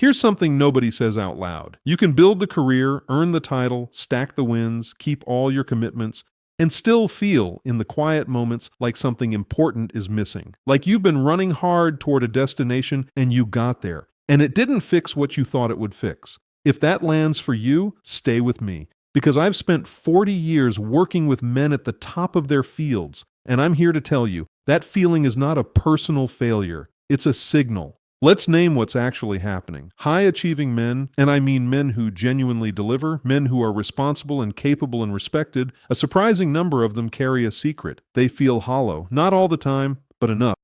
Here's something nobody says out loud. You can build the career, earn the title, stack the wins, keep all your commitments, and still feel in the quiet moments like something important is missing. Like you've been running hard toward a destination and you got there, and it didn't fix what you thought it would fix. If that lands for you, stay with me. Because I've spent 40 years working with men at the top of their fields, and I'm here to tell you, that feeling is not a personal failure. It's a signal. Let's name what's actually happening. High-achieving men, and I mean men who genuinely deliver, men who are responsible and capable and respected, a surprising number of them carry a secret. They feel hollow. Not all the time, but enough.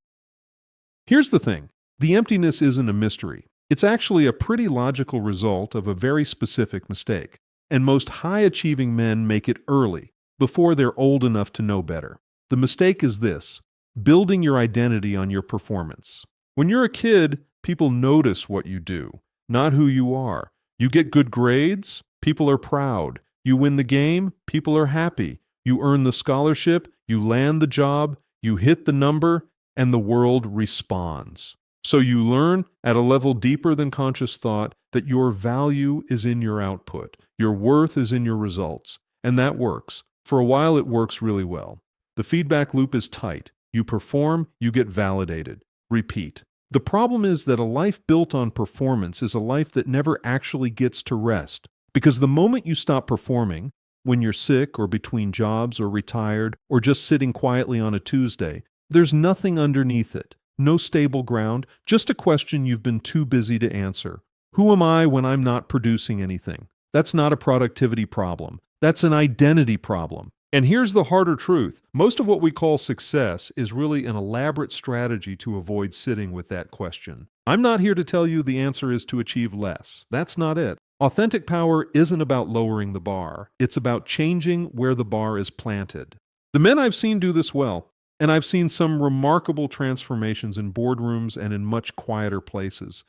Here's the thing. The emptiness isn't a mystery. It's actually a pretty logical result of a very specific mistake. And most high-achieving men make it early, before they're old enough to know better. The mistake is this: building your identity on your performance. When you're a kid, people notice what you do, not who you are. You get good grades, people are proud. You win the game, people are happy. You earn the scholarship, you land the job, you hit the number, and the world responds. So you learn at a level deeper than conscious thought that your value is in your output. Your worth is in your results. And that works. For a while, it works really well. The feedback loop is tight. You perform, you get validated. Repeat. The problem is that a life built on performance is a life that never actually gets to rest. Because the moment you stop performing, when you're sick or between jobs or retired or just sitting quietly on a Tuesday, there's nothing underneath it. No stable ground, just a question you've been too busy to answer. Who am I when I'm not producing anything? That's not a productivity problem. That's an identity problem. And here's the harder truth. Most of what we call success is really an elaborate strategy to avoid sitting with that question. I'm not here to tell you the answer is to achieve less. That's not it. Authentic power isn't about lowering the bar. It's about changing where the bar is planted. The men I've seen do this well, and I've seen some remarkable transformations in boardrooms and in much quieter places.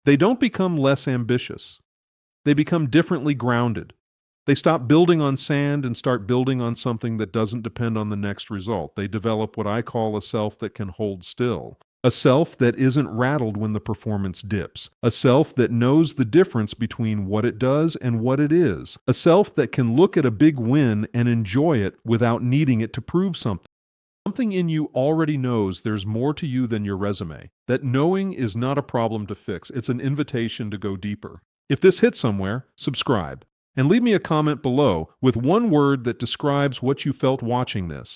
They don't become less ambitious. They become differently grounded. They stop building on sand and start building on something that doesn't depend on the next result. They develop what I call a self that can hold still. A self that isn't rattled when the performance dips. A self that knows the difference between what it does and what it is. A self that can look at a big win and enjoy it without needing it to prove something. Something in you already knows there's more to you than your resume. That knowing is not a problem to fix. It's an invitation to go deeper. If this hits somewhere, subscribe. And leave me a comment below with one word that describes what you felt watching this.